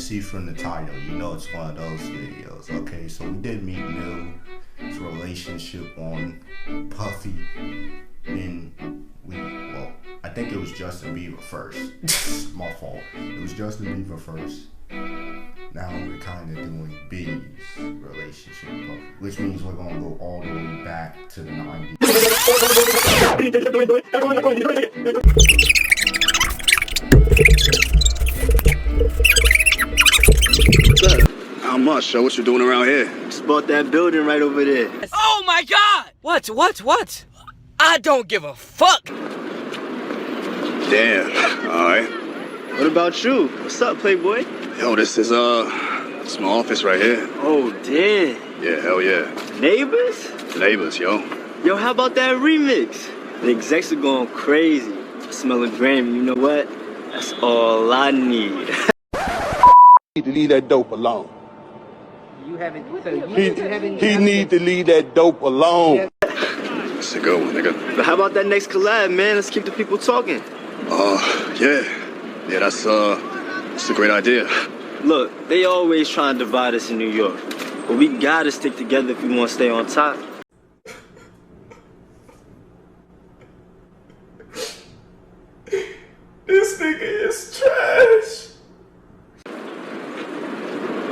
see from the title, you know it's one of those videos. Okay, so we did meet Mill's relationship on Puffy, and I think it was Justin Bieber first. My fault. It was Justin Bieber first. Now we're kind of doing Biggie's relationship with Puffy, which means we're gonna go all the way back to the 90s. How much, so what you doing around here? Just bought that building right over there. Oh my God! What? I don't give a fuck! Damn, alright. What about you? What's up, Playboy? Yo, this is my office right here. Oh, damn. Yeah, hell yeah. Neighbors? Neighbors, yo. Yo, how about that remix? The execs are going crazy. Smelling Grammy, you know what? That's all I need. Need to leave that dope alone. You haven't. So He need to leave that dope alone. It's a good one, nigga. But how about that next collab, man? Let's keep the people talking. Yeah, that's a great idea. Look, they always try and divide us in New York. But we gotta stick together if we want to stay on top. This nigga is trash.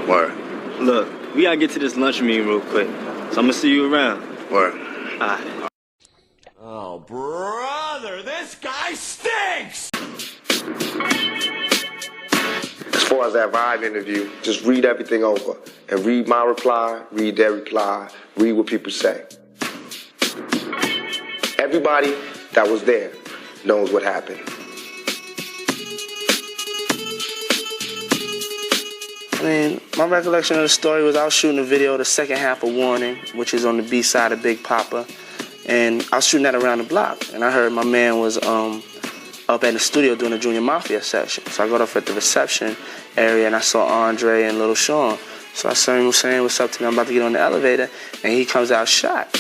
Word. Look, we gotta get to this lunch meeting real quick. So I'm gonna see you around. Word. Alright. Oh, brother, this guy stinks! As far as that Vibe interview, just read everything over. And read my reply, read their reply, read what people say. Everybody that was there knows what happened. I mean, my recollection of the story was I was shooting a video, the second half of Warning, which is on the B side of Big Papa. And I was shooting that around the block. And I heard my man was up at the studio doing a Junior Mafia session. So I got off at the reception area and I saw Andre and Little Sean. So I saw him saying what's up to me. I'm about to get on the elevator and he comes out shot.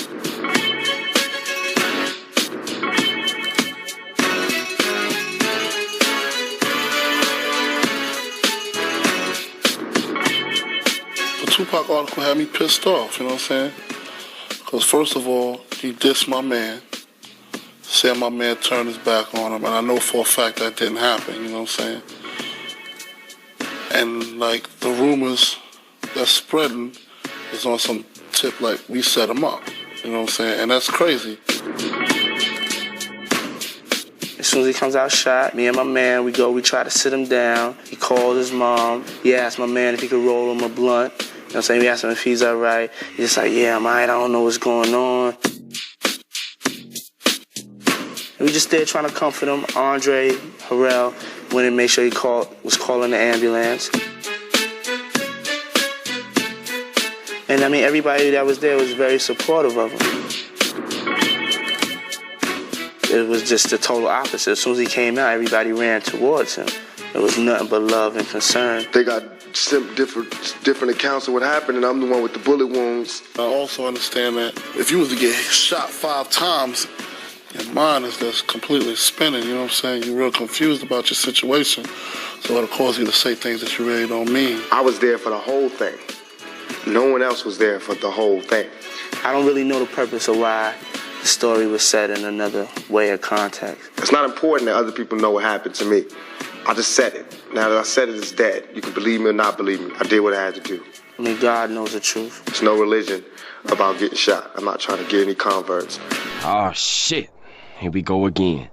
The Tupac article had me pissed off, you know what I'm saying? Because first of all, he dissed my man, said my man turned his back on him, and I know for a fact that didn't happen, you know what I'm saying? And like the rumors that's spreading is on some tip like we set him up, you know what I'm saying? And that's crazy. As soon as he comes out shot, me and my man, we try to sit him down. He called his mom. He asked my man if he could roll him a blunt. You know what I'm saying? We asked him if he's all right. He's just like, yeah, I'm all right. I don't know what's going on. And we just there trying to comfort him. Andre Harrell went and made sure he was calling the ambulance. And I mean, everybody that was there was very supportive of him. It was just the total opposite. As soon as he came out, everybody ran towards him. It was nothing but love and concern. They got different accounts of what happened, and I'm the one with the bullet wounds. I also understand that if you was to get shot 5 times, your mind is just completely spinning, you know what I'm saying? You're real confused about your situation, so it'll cause you to say things that you really don't mean. I was there for the whole thing. No one else was there for the whole thing. I don't really know the purpose of why the story was said in another way of context. It's not important that other people know what happened to me. I just said it. Now that I said it, it's dead. You can believe me or not believe me. I did what I had to do. I mean, God knows the truth. There's no religion about getting shot. I'm not trying to get any converts. Oh, shit. Here we go again.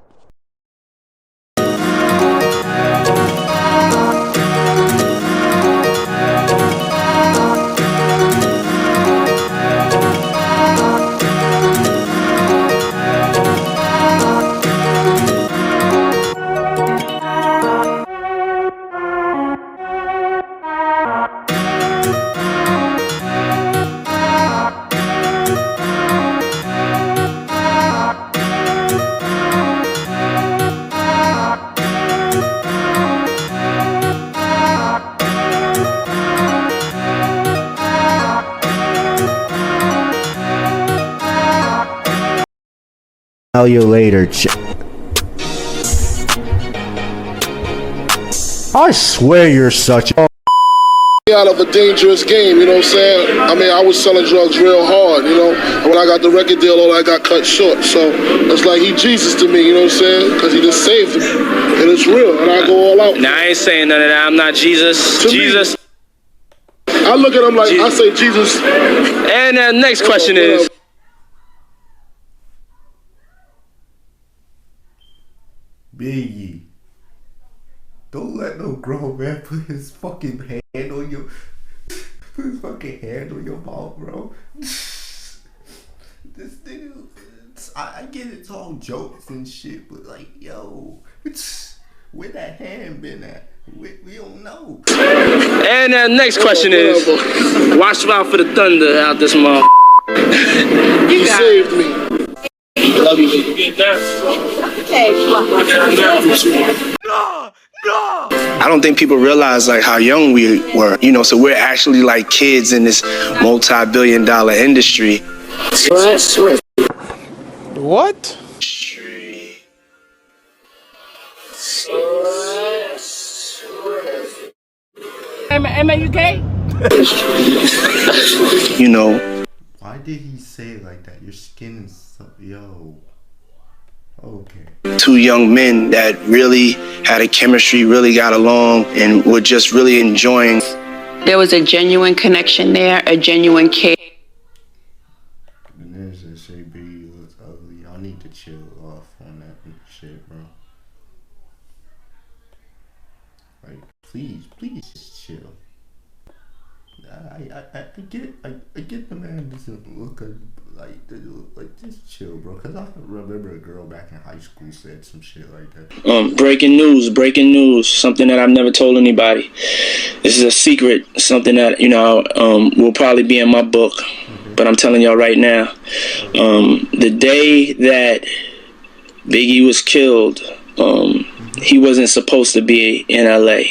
Tell you later, I swear you're such a out of a dangerous game, you know what I'm saying? I mean, I was selling drugs real hard, you know? And when I got the record deal, all that got cut short. So it's like he Jesus to me, you know what I'm saying? Because he just saved me. And it's real, and I go all out. Now, I ain't saying none of that. I'm not Jesus. To Jesus. Me, I look at him like, I say Jesus. And the next question is... Biggie, don't let no grown man put his fucking hand on your mouth, bro. This nigga, I get it's all jokes and shit, but like, yo, where that hand been at? We don't know. And the next question is, watch out for the thunder out this month. He saved me. Love you. You get that? No. I don't think people realize like how young we were, you know, so we're actually like kids in this multi-billion-dollar industry. What? Am I UK? You know. Why did he say it like that? Your skin is so, yo. Okay. Two young men that really had a chemistry, really got along, and were just really enjoying. There was a genuine connection there, a genuine care. Menace and say Biggie looks ugly. Y'all need to chill off on that shit, bro. Like, please just chill. I get the man doesn't look like just chill, bro. Cause I remember a girl back in high school said some shit like that. Breaking news, something that I've never told anybody. This is a secret, something that, you know, will probably be in my book, but I'm telling y'all right now. The day that Biggie was killed, he wasn't supposed to be in LA.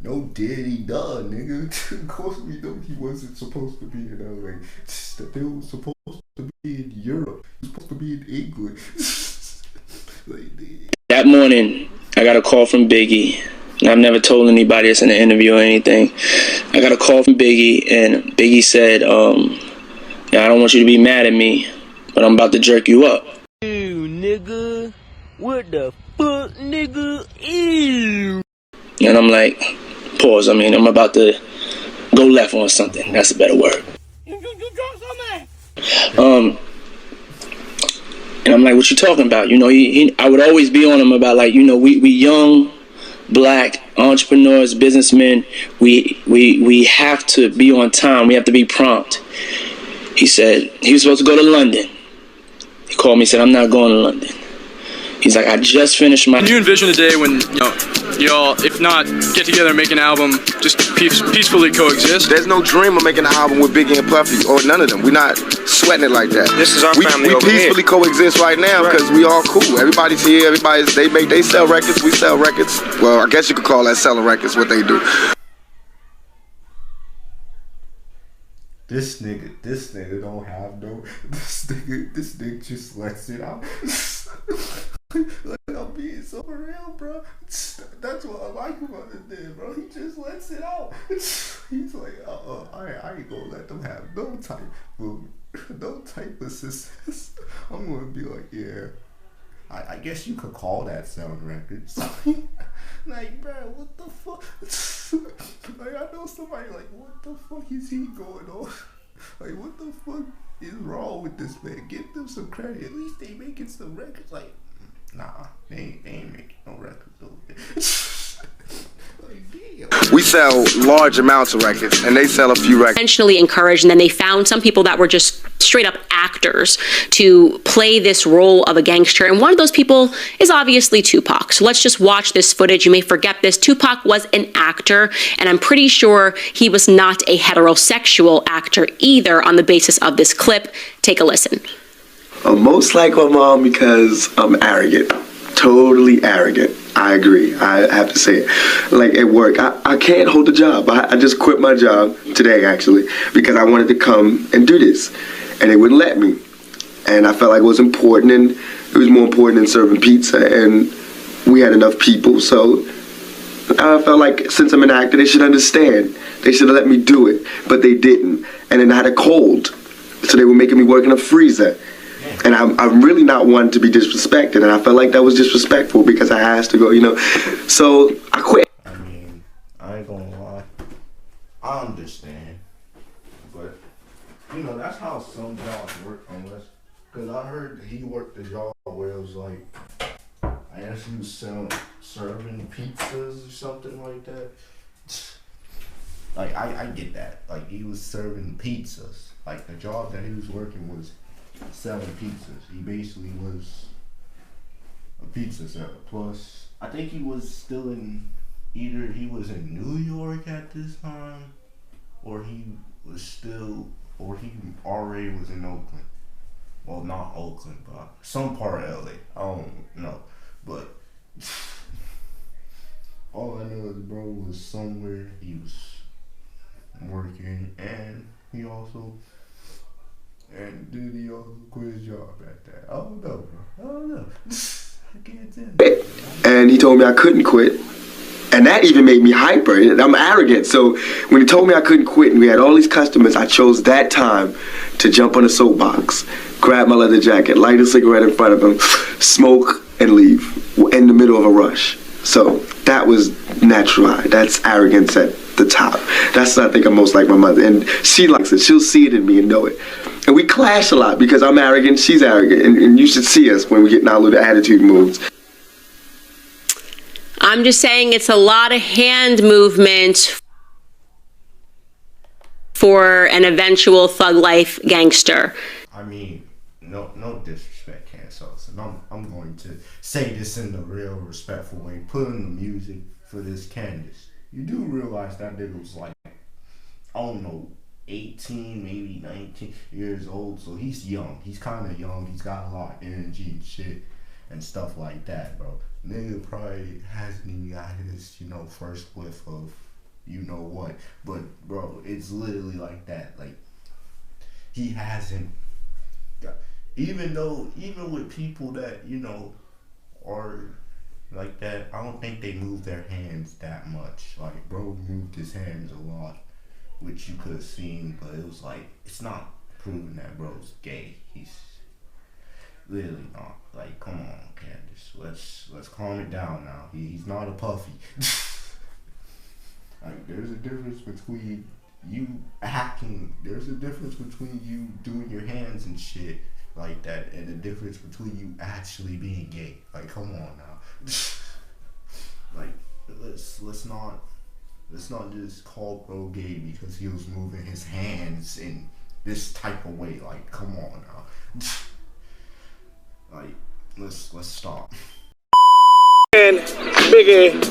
No diddy, duh, nigga. Of course we know he wasn't supposed to be in LA. That they was supposed to be in Europe. He was supposed to be in England. That morning, I got a call from Biggie. And I've never told anybody this in an interview or anything. I got a call from Biggie, and Biggie said, yeah, I don't want you to be mad at me, but I'm about to jerk you up. Ew, nigga. What the fuck, nigga? Ew. And I'm like, pause. I mean, I'm about to go left on something. That's a better word. You drunk something? And I'm like, what you talking about? You know, I would always be on him about like, you know, we young, black entrepreneurs, businessmen. We have to be on time. We have to be prompt. He said he was supposed to go to London. He called me and said, I'm not going to London. He's like, I just finished my... Can you envision a day when, you know, y'all, if not get together and make an album, just peacefully coexist? There's no dream of making an album with Biggie and Puffy, or none of them. We're not sweating it like that. This is our family we over peacefully here. coexist right now because we all cool. Everybody's here. They sell records. We sell records. Well, I guess you could call that selling records, what they do. This nigga don't have no. This nigga just lets it out. Like, I'm being so real, bro. That's what I like about it, bro. He just lets it out. He's like, I ain't gonna let them have no type of success. I'm gonna be like, yeah. I guess you could call that selling records. Like, bro, what the fuck? Like, I know somebody like, what the fuck is he going on? Like, what the fuck is wrong with this man? Give them some credit. At least they making some records. Like, nah, they ain't making no records though. Like, damn. We sell large amounts of records, and they sell a few records. Intentionally encouraged, and then they found some people that were just straight up actors to play this role of a gangster. And one of those people is obviously Tupac. So let's just watch this footage. You may forget this. Tupac was an actor, and I'm pretty sure he was not a heterosexual actor either on the basis of this clip. Take a listen. I'm most like my mom because I'm arrogant. Totally arrogant. I agree. I have to say it. Like at work, I can't hold a job. I just quit my job today, actually, because I wanted to come and do this. And they wouldn't let me. And I felt like it was important, and it was more important than serving pizza. And we had enough people, so I felt like since I'm an actor, they should understand. They should have let me do it, but they didn't. And then I had a cold, so they were making me work in a freezer. And I'm really not one to be disrespected, and I felt like that was disrespectful because I asked to go, you know. So I quit. I mean, I ain't gonna lie. I understand, but you know that's how some jobs work, unless. Cause I heard that he worked a job where it was like, I guess he was serving pizzas or something like that. Like I get that. Like he was serving pizzas. Like the job that he was working was selling pizzas. He basically was a pizza seller. Plus, I think he was still in, either he was in New York at this time, or he already was in Oakland. Well, not Oakland, but some part of LA. I don't know. But all I know is bro was somewhere he was working, and diddy also quit his job at that. I don't know, bro. I don't know. I can't tell. And he told me I couldn't quit. And that even made me hyper. I'm arrogant. So when he told me I couldn't quit and we had all these customers, I chose that time to jump on a soapbox, grab my leather jacket, light a cigarette in front of him, smoke, and leave in the middle of a rush. So that was natural. That's arrogance at the top. That's what I think I'm most like my mother. And she likes it. She'll see it in me and know it. And we clash a lot because I'm arrogant, she's arrogant. And you should see us when we get in our little attitude moves. I'm just saying it's a lot of hand movement for an eventual thug life gangster. I mean, no disrespect, Cancer. I'm going to say this in the real respectful way. Put in the music for this Candace. You do realize that nigga was like, I don't know, 18, maybe 19 years old. So he's young. He's kind of young. He's got a lot of energy and shit and stuff like that, bro. Nigga probably hasn't even got his, first whiff of you know what. But, bro, it's literally like that. Like, he hasn't got, even with people that, are like that, I don't think they move their hands that much. Like, bro moved his hands a lot, which you could have seen, but it was like, it's not proving that bro's gay. He's literally not. Like, come on, Candace. Let's calm it down now. He's not a puffy. Like, there's a difference between you acting. There's a difference between you doing your hands and shit like that, and the difference between you actually being gay. Like, come on now. Like, let's not just call bro gay because he was moving his hands in this type of way. Like, come on now. Like, let's stop. And Biggie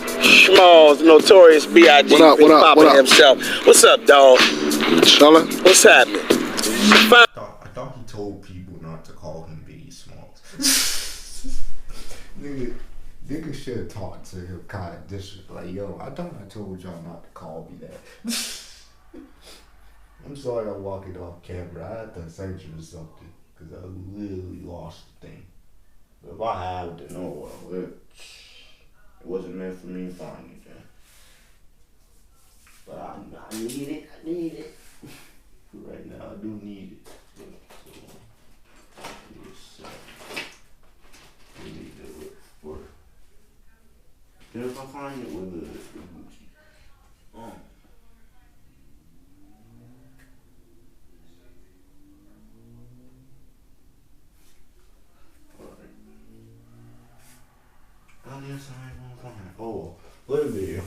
Smalls, Notorious B.I.G. What up? Himself. What's up, dog? Chillin'. What's happening? I thought he told people not to call him Biggie Smalls. Nigga should have talked to him kind of disrespect. Like, yo, I thought I told y'all not to call me that. I'm sorry I'm walking off camera. I had to censor or something because I literally lost the thing. But if I have it, then oh well. It wasn't meant for me to find it, man. But I need it. Right now, I do need it. So, we need to look for it. Then if I find it with the Gucci. I guess I ain't gonna find it. Oh, wait a minute.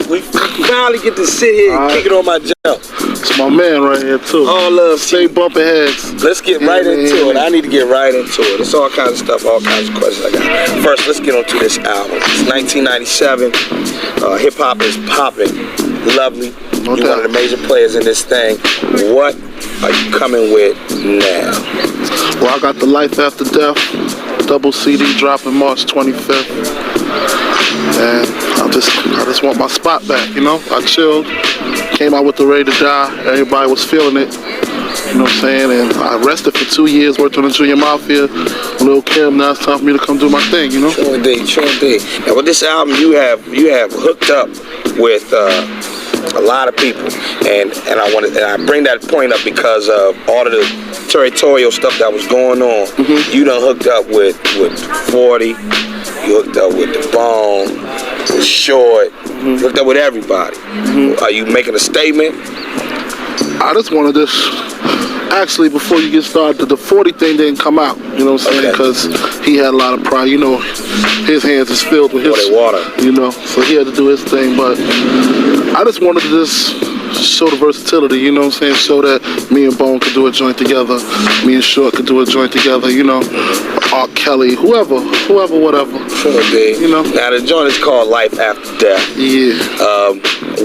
We finally get to sit here and kick it on my jump. It's my man right here too. All love. Stay bumping heads. Let's get right into it. I need to get right into it. It's all kinds of stuff, all kinds of questions I got. First, let's get onto this album. It's 1997. Hip hop is popping. Lovely. You're one of the major players in this thing. What are you coming with now? Well, I got the Life After Death double CD dropping March 25th. And I just want my spot back, I chilled, came out with the Ready to Die. Everybody was feeling it, you know what I'm saying? And I rested for 2 years, worked on the Junior Mafia, a Lil Kim, now it's time for me to come do my thing, you know? True indeed, true indeed. And with this album, you have hooked up with a lot of people, and I bring that point up because of all of the territorial stuff that was going on. You done hooked up with 40, you hooked up with The Bone, with Short, you hooked up with everybody. Are you making a statement? I just wanted this. Actually, before you get started, the 40 thing didn't come out, you know what I'm saying? Because he had a lot of pride, you know, his hands is filled with his water, you know, so he had to do his thing. But I just wanted to just show the versatility, you know what I'm saying? Show that me and Bone could do a joint together, me and Short could do a joint together, you know, R. Kelly, whoever, whatever. Sure, dude. You know? Now, the joint is called Life After Death. Yeah.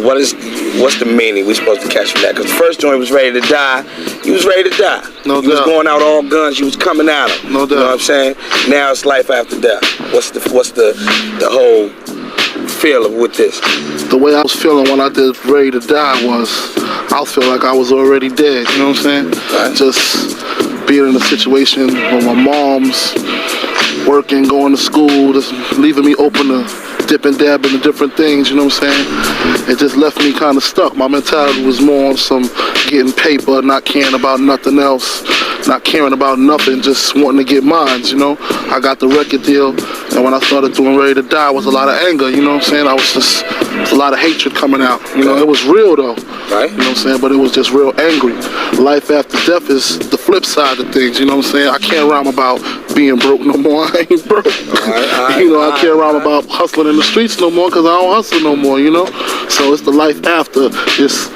What's the meaning we supposed to catch from that? Because the first joint was ready to die. You was ready to die. No doubt. You was going out all guns. You was coming at them. No doubt. You know what I'm saying? Now it's Life After Death. What's the whole feeling with this? The way I was feeling when I did Ready to Die was, I was feeling like I was already dead, you know what I'm saying? Right. Just being in a situation where my mom's working, going to school, just leaving me open to dip and dab into different things, you know what I'm saying? It just left me kind of stuck. My mentality was more on some getting paper, not caring about nothing else, not caring about nothing, just wanting to get mines, you know? I got the record deal, and when I started doing Ready to Die, it was a lot of anger, you know what I'm saying? I was just, a lot of hatred coming out, you know? It was real though, right? You know what I'm saying? But it was just real angry. Life after death is the flip side of things, you know what I'm saying? I can't rhyme about being broke no more. I ain't broke. You know, I can't rhyme about hustling in the streets no more because I don't hustle no more, you know? So it's the life after. It's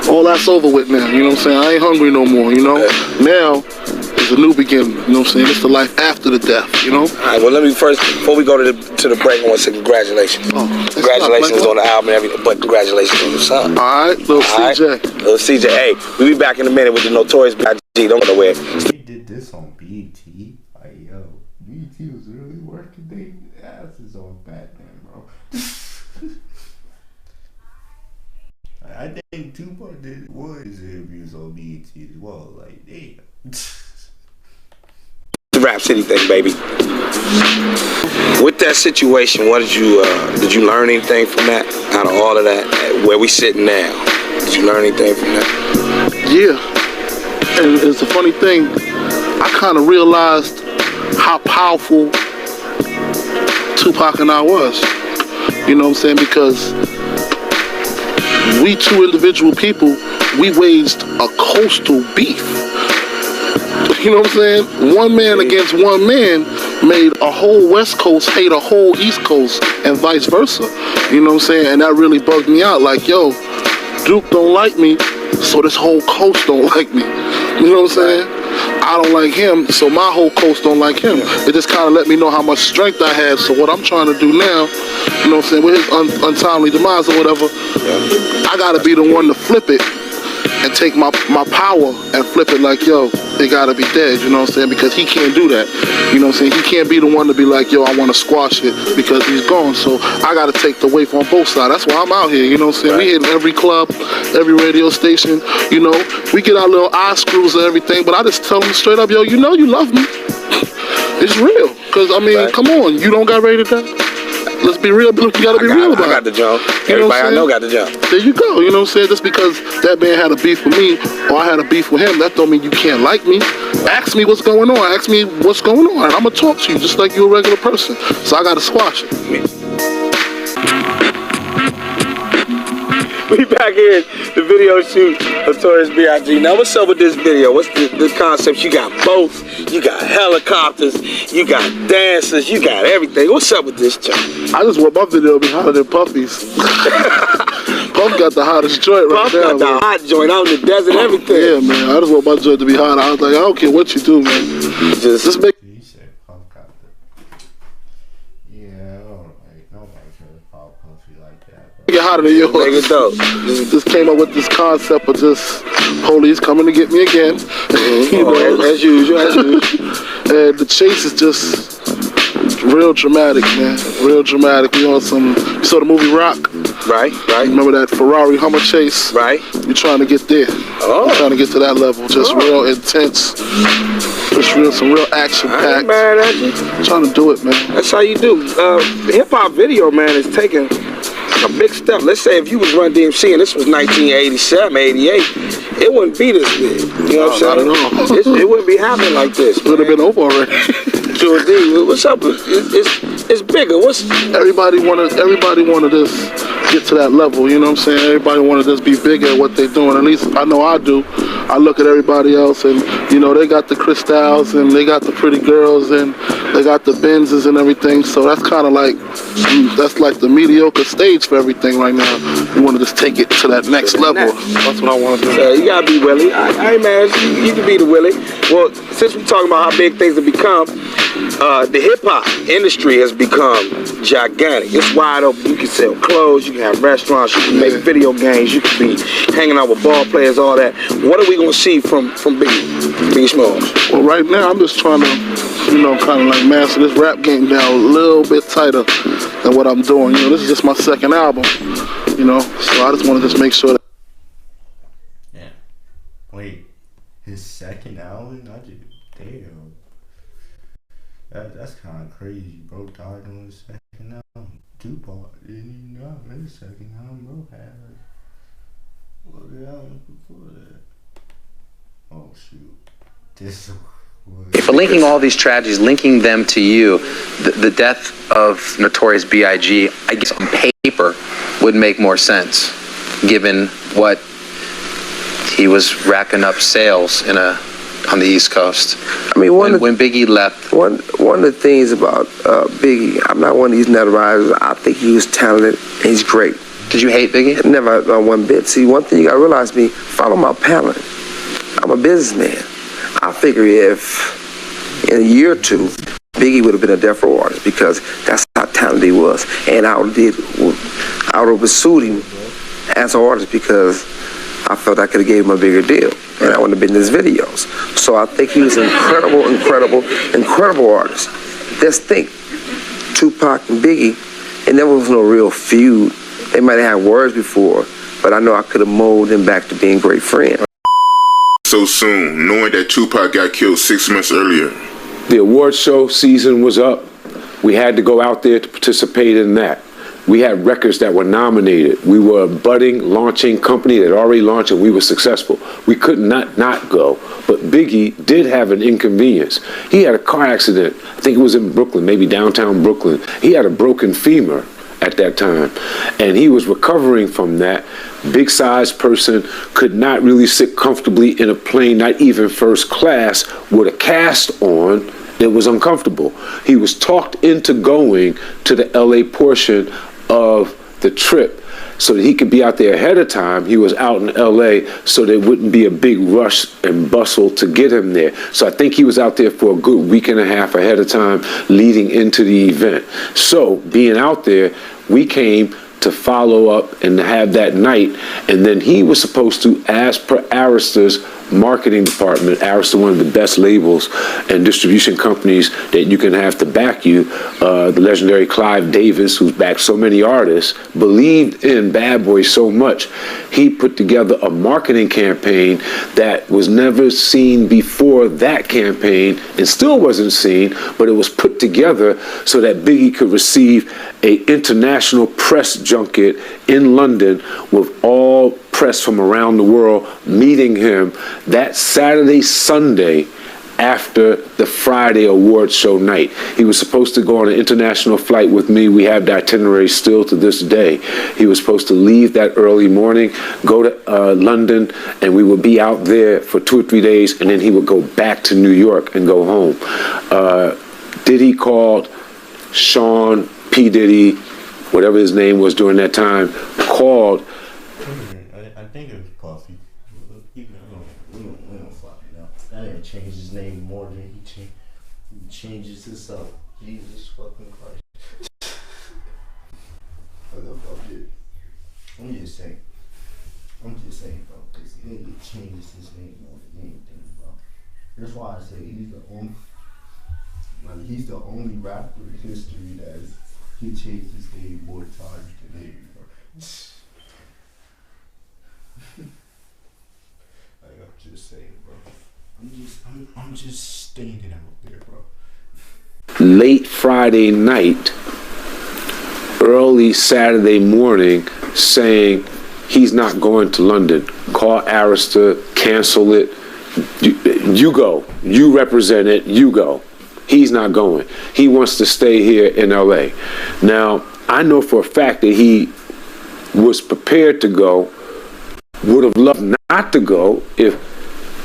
all that's over with now, you know what I'm saying? I ain't hungry no more, you know? Now it's a new beginning, you know what I'm saying? It's the life after the death, you know? All right, well, let me first, before we go to the break, I want to say congratulations. Congratulations on the album and everything, but congratulations on the son. All right, little CJ. Little CJ. Hey, we'll be back in a minute with the Notorious B.I.G. Don't go nowhere. They did this on BET. Like, yo, BET was really working their asses on Batman, bro. I think Tupac did one of his interviews on BET as well. Like, damn. The Rap City thing, baby. With that situation, what did you learn anything from that? Out of all of that, where we sitting now, did you learn anything from that? Yeah, and it's a funny thing. I kind of realized how powerful Tupac and I was. You know what I'm saying? Because we two individual people, we waged a coastal beef. You know what I'm saying? One man against one man made a whole West Coast hate a whole East Coast and vice versa. You know what I'm saying? And that really bugged me out. Like, yo, Duke don't like me, so this whole coast don't like me. You know what I'm saying? I don't like him, so my whole coast don't like him. It just kind of let me know how much strength I had. So what I'm trying to do now, you know what I'm saying, with his untimely demise or whatever, I got to be the one to flip it and take my power and flip it like, yo, they gotta be dead, you know what I'm saying? Because he can't do that. You know what I'm saying? He can't be the one to be like, yo, I wanna squash it because he's gone. So I gotta take the weight on both sides. That's why I'm out here, you know what I'm saying? We hit every club, every radio station, you know. We get our little eye screws and everything, but I just tell them straight up, yo, you know you love me. It's real. Cause I mean, come on, you don't got ready to die? Let's be real. You gotta be real about it. I got the jump. Everybody I know got the jump. There you go. You know what I'm saying? Just because that man had a beef with me or I had a beef with him, that don't mean you can't like me. Ask me what's going on. Ask me what's going on. I'm gonna talk to you just like you're a regular person. So I gotta squash it. We back in the video shoot of Notorious B.I.G. Now, what's up with this video? What's the concept? You got boats, you got helicopters, you got dancers, you got everything. What's up with this joint? I just want my video to be hotter than Puffy's. Puff got the hottest joint right Puff now. Puff got the hot joint out in the desert, everything. Yeah, man. I just want my joint to be hot. I was like, I don't care what you do, man. Just make. Get hotter than yours. Just came up with this concept of just police coming to get me again. You know, as usual. And the chase is just real dramatic, man. Real dramatic. We on some. You saw the movie Rock? Right. Remember that Ferrari Hummer chase? Right. You're trying to get there. Oh. You're trying to get to that level. Just real intense. It's real, some real action packed. I ain't mad at you. Trying to do it, man. That's how you do. The hip hop video, man, is taking a big step. Let's say if you was Run DMC and this was 1987, 88, it wouldn't be this big. You know what I'm saying? Not at all. It wouldn't be happening like this. It would have been over already. Jordy, what's up? It's bigger. Everybody wanted this get to that level, you know what I'm saying? Everybody wanted this be bigger at what they're doing. At least I know I do. I look at everybody else and, you know, they got the crystals and they got the pretty girls and they got the Benzes and everything. So that's kind of like, that's like the mediocre stage for everything right now. You want to just take it to that next level. That's what I want to do. Yeah, you gotta be Willie. I ain't mad. You can be the Willie. Well, since we're talking about how big things have become, the hip-hop industry has become gigantic. It's wide open. You can sell clothes, you can have restaurants, you can make video games, you can be hanging out with ball players, all that. What are we gonna see from Biggie Smalls? Well, right now I'm just trying to, you know, kind of like master this rap game down a little bit tighter than what I'm doing. You know, this is just my second album, you know, so I just want to just make sure that. Yeah. Wait, his second album? Damn. That's kind of crazy, bro. Died on his second album. Tupac didn't even know in his second album, bro. Had what the album before that? Oh shoot, this. But linking all these tragedies, linking them to you, the death of Notorious B.I.G., I guess on paper would make more sense, given what he was racking up sales on the East Coast. I mean, when Biggie left. One of the things about Biggie, I'm not one of these netterizers. I think he was talented and he's great. Did you hate Biggie? Never one bit. See, one thing you gotta realize me, follow my pattern. I'm a businessman. I figure if in a year or two, Biggie would have been a death row artist because that's how talented he was. And I would have pursued him as an artist because I felt I could have gave him a bigger deal. And I wouldn't have been in his videos. So I think he was an incredible artist. Just think, Tupac and Biggie, and there was no real feud. They might have had words before, but I know I could have molded them back to being great friends. So soon, knowing that Tupac got killed 6 months earlier. The award show season was up. We had to go out there to participate in that. We had records that were nominated. We were a budding, launching company that already launched, and we were successful. We could not go. But Biggie did have an inconvenience. He had a car accident. I think it was in Brooklyn, maybe downtown Brooklyn. He had a broken femur at that time, and he was recovering from that. Big-sized person, could not really sit comfortably in a plane, not even first class, with a cast on. It was uncomfortable. He was talked into going to the LA portion of the trip so that he could be out there ahead of time. He was out in LA so there wouldn't be a big rush and bustle to get him there. So I think he was out there for a good week and a half ahead of time leading into the event. So being out there, we came to follow up and have that night, and then he was supposed to, as per Arista marketing department, Arista, one of the best labels and distribution companies that you can have to back you, the legendary Clive Davis, who's backed so many artists, believed in Bad Boy so much, he put together a marketing campaign that was never seen before that campaign, and still wasn't seen, but it was put together so that Biggie could receive an international press junket in London with all press from around the world meeting him that Saturday, Sunday after the Friday award show night. He was supposed to go on an international flight with me. We have the itinerary still to this day. He was supposed to leave that early morning, go to London, and we would be out there for 2 or 3 days, and then he would go back to New York and go home. Diddy called Sean P. Diddy, whatever his name was during that time, called. I think it was Puffy. We don't fucking know. That didn't change his name more than he changes himself. Jesus fucking Christ. I'm just saying, bro, because he changes his name more than anything, bro. That's why I say he's the only rapper in history that he changed his name more times than anyone, bro. Like, I'm just saying, bro. I'm just standing out there, bro. Late Friday night, early Saturday morning, saying he's not going to London. Call Arista, cancel it. You go. You represent it. You go. He's not going. He wants to stay here in LA. Now, I know for a fact that he was prepared to go, would have loved not to go if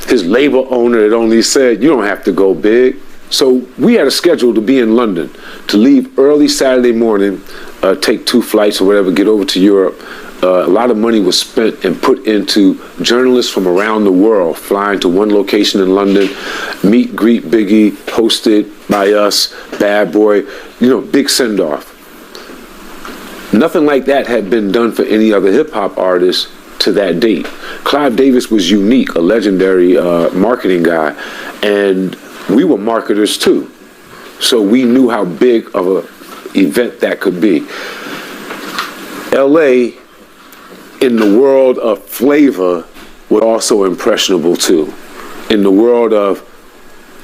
his label owner had only said, you don't have to go, Big. So we had a schedule to be in London, to leave early Saturday morning, take 2 flights or whatever, get over to Europe. A lot of money was spent and put into journalists from around the world flying to one location in London, meet, greet Biggie, hosted by us, Bad Boy, big send-off. Nothing like that had been done for any other hip-hop artist to that date. Clive Davis was unique, a legendary marketing guy, and we were marketers too. So we knew how big of an event that could be. LA, in the world of flavor, was also impressionable too. In the world of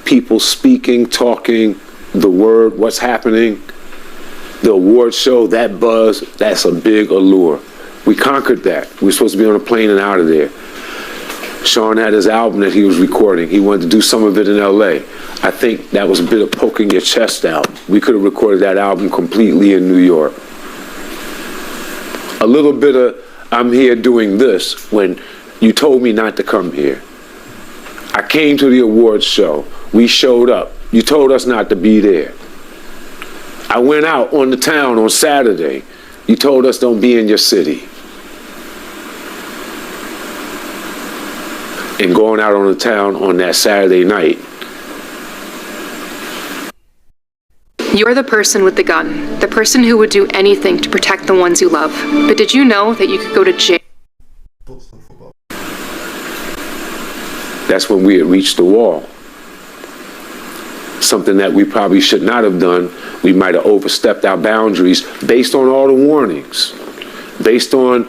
people speaking, talking, the word, what's happening, the award show, that buzz, that's a big allure. We conquered that. We were supposed to be on a plane and out of there. Sean had his album that he was recording. He wanted to do some of it in LA. I think that was a bit of poking your chest out. We could have recorded that album completely in New York. A little bit of, I'm here doing this when you told me not to come here. I came to the awards show. We showed up. You told us not to be there. I went out on the town on Saturday. You told us don't be in your city. And going out on the town on that Saturday night. You're the person with the gun, the person who would do anything to protect the ones you love. But did you know that you could go to jail? That's when we had reached the wall. Something that we probably should not have done. We might have overstepped our boundaries based on all the warnings, based on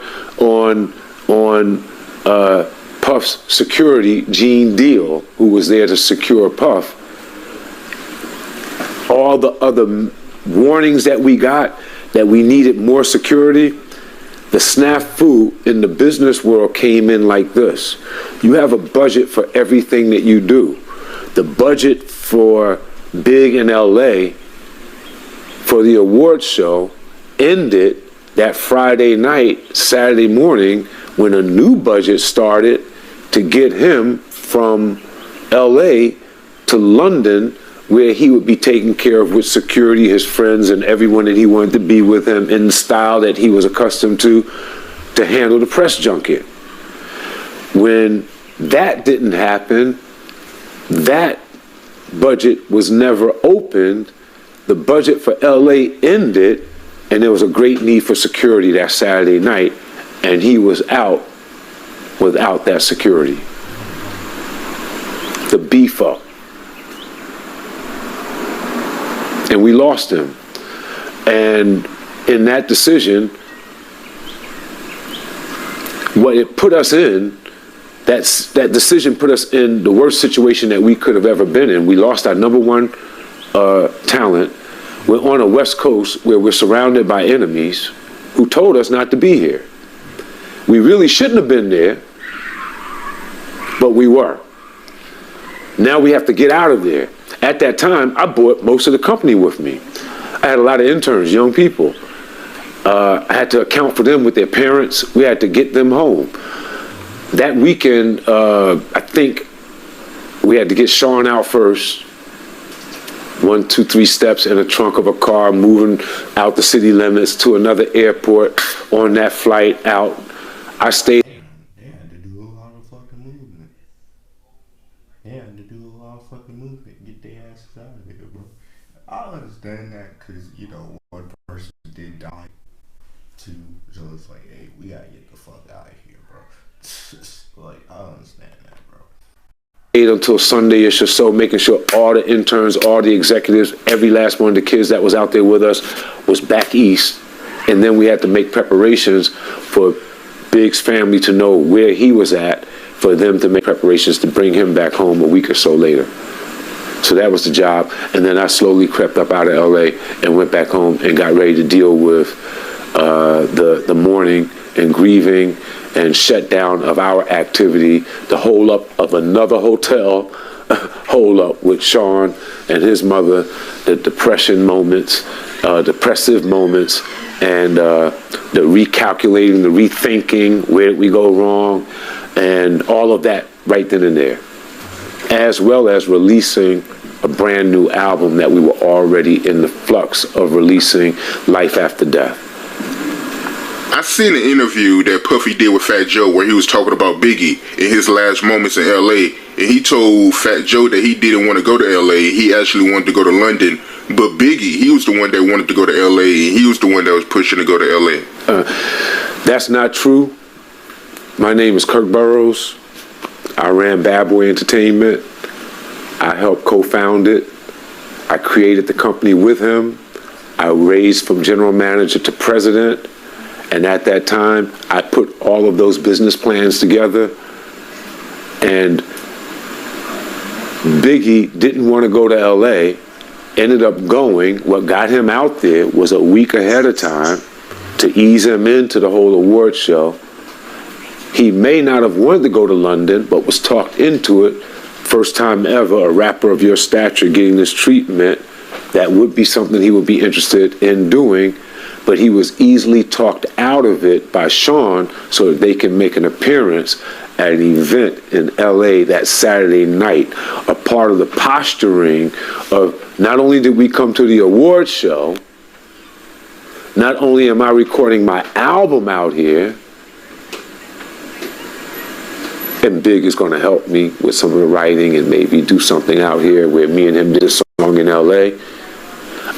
Puff's security, Gene Deal, who was there to secure Puff. All the other warnings that we got, that we needed more security, the snafu in the business world came in like this. You have a budget for everything that you do. The budget for Big in LA for the awards show ended that Friday night, Saturday morning, when a new budget started to get him from LA to London, where he would be taken care of with security, his friends, and everyone that he wanted to be with him in the style that he was accustomed to handle the press junket. When that didn't happen, that budget was never opened. The budget for LA ended, and there was a great need for security that Saturday night, and he was out without that security. The beef up. And we lost him. And in that decision, what it put us in, that decision put us in the worst situation that we could have ever been in. We lost our number one talent. We're on a West Coast where we're surrounded by enemies who told us not to be here. We really shouldn't have been there, but we were. Now we have to get out of there. At that time, I brought most of the company with me. I had a lot of interns, young people. I had to account for them with their parents. We had to get them home. That weekend, I think we had to get Sean out first. 1, 2, 3 steps in the trunk of a car, moving out the city limits to another airport on that flight out. I stayed. They had to do a lot of fucking movement. Get their asses out of here, bro. I understand that because, one person did die too. So it's like, hey, we gotta get the fuck out of here, bro. Like, I understand that, bro. Until Sunday-ish or so, making sure all the interns, all the executives, every last one of the kids that was out there with us was back east. And then we had to make preparations for Big's family to know where he was at for them to make preparations to bring him back home a week or so later. So that was the job. And then I slowly crept up out of LA and went back home and got ready to deal with the mourning and grieving and shutdown of our activity, the hold up of another hotel, hold up with Sean and his mother, the depression moments, depressive moments, and the recalculating, the rethinking, where did we go wrong, and all of that right then and there, as well as releasing a brand new album that we were already in the flux of releasing, Life After Death. I seen an interview that Puffy did with Fat Joe where he was talking about Biggie in his last moments in LA, and he told Fat Joe that he didn't want to go to LA, he actually wanted to go to London, but Biggie, he was the one that wanted to go to LA, and he was the one that was pushing to go to LA. That's not true. My name is Kirk Burrows. I ran Bad Boy Entertainment. I helped co-found it. I created the company with him. I raised from general manager to president. And at that time, I put all of those business plans together. And Biggie didn't want to go to LA, ended up going. What got him out there was a week ahead of time to ease him into the whole award show. He may not have wanted to go to London, but was talked into it. First time ever, a rapper of your stature getting this treatment, that would be something he would be interested in doing. But he was easily talked out of it by Sean so that they can make an appearance at an event in LA that Saturday night. A part of the posturing of not only did we come to the award show, not only am I recording my album out here, and Big is going to help me with some of the writing and maybe do something out here where me and him did a song in LA,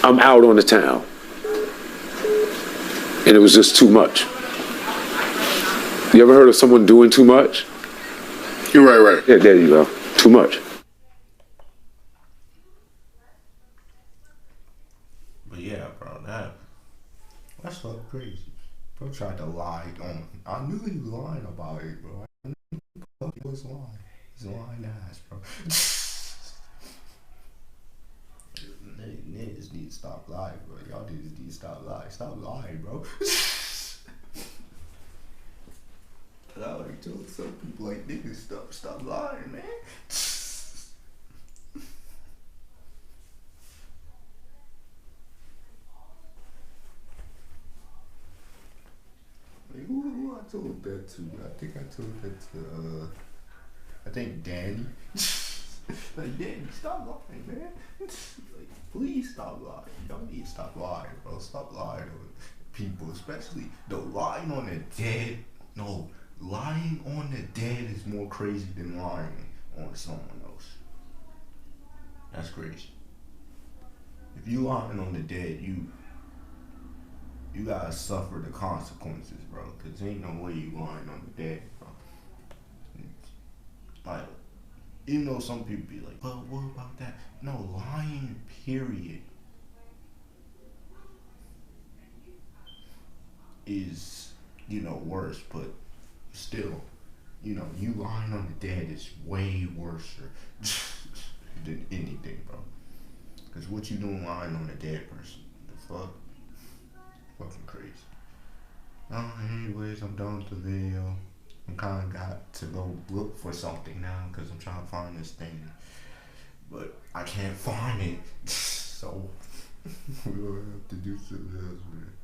I'm out on the town. And it was just too much. You ever heard of someone doing too much? You're right. Yeah, there you go. Too much. But yeah, bro, that's so crazy. Bro tried to lie on. I knew he was lying about it, bro. I knew he was lying. He's lying ass, bro. Niggas need to stop lying, bro. Y'all niggas need to stop lying. Stop lying, bro. I already told some people, like, niggas, stop lying, man. Like, who I told that to? I think I told that to, I think Danny. Like, Danny, stop lying, man. Like, please stop lying. Y'all need to stop lying, bro. Stop lying on people, especially the lying on the dead. No, lying on the dead is more crazy than lying on someone else. That's crazy. If you lying on the dead, you gotta suffer the consequences, bro. Cause ain't no way you lying on the dead, bro. Like, even though some people be like, well, what about that? No, lying, period, is, worse, but still, you lying on the dead is way worse than anything, bro. Because what you doing lying on a dead person? The fuck? Fucking crazy. Anyways, I'm done with the video. I'm kind of got to go look for something now because I'm trying to find this thing. But I can't find it. So we'll have to do something else with it.